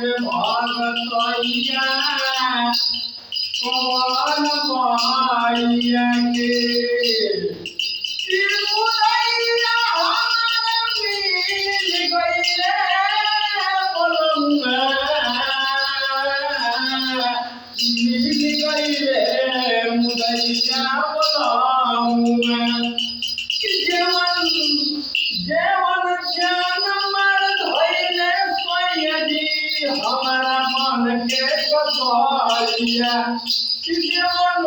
के भगतैया कौन माइया के कि मुदैया हमार मिल गइले बोलमुआ मिल गइले मुदैया बोलमुआ कि जेवन जान मार धइले सोयजी हमारा मन के कसैया कि जेवन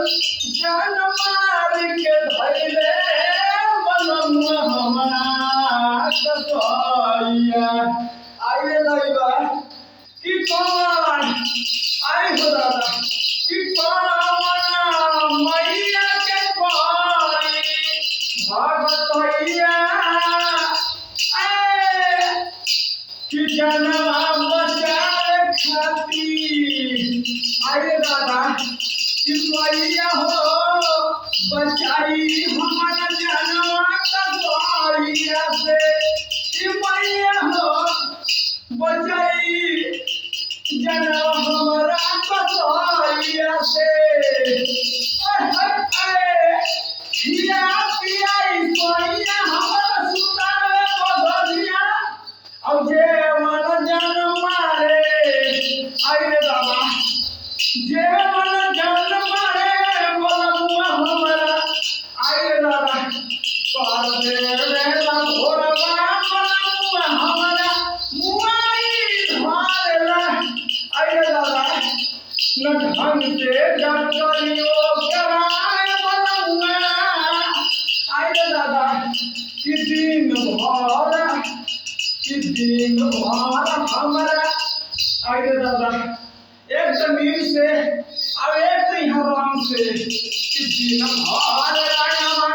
जान मार के धइले बोलमुआ हमारा कसैया आइए लइबा कि कौन आई हो दादा कि कौन मैया के पारी भगतैया कि जनवा बचाए खातिर आइए दादा कि मैया हो बचाई हमारा जनवा कसैया से कि मैया हो बचाई जनवा हमारा कसैया से खिया पियाई सोइया हमारा सुतावे बधरिया अब जे मन जान मारे आइए बाबा जे मन जान मारे बोलमुआ हमारा आइए दादा कर दे रेला भोरवा बोलमुआ हमारा मुआई धरेला आइए दादा न ढंग से डॉक्टरियो कराए बोलमुआ आइए दादा कि दिन भर हमारा आइए दादा एक जमीन से और एक यहाँ राम से कि दिन भर रायमा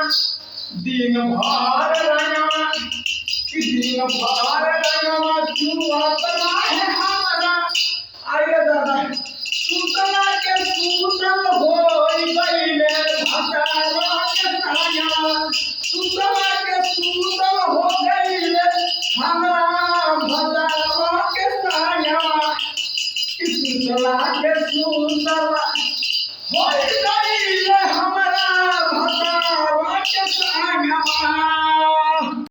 कि दिन भर रायमा चुआता है हमारा आइए दादा सुतला के सुतल होई गइले भटारा के साया सुतला के सुतल हो गइले हमरा भटारा के साया कि सुतला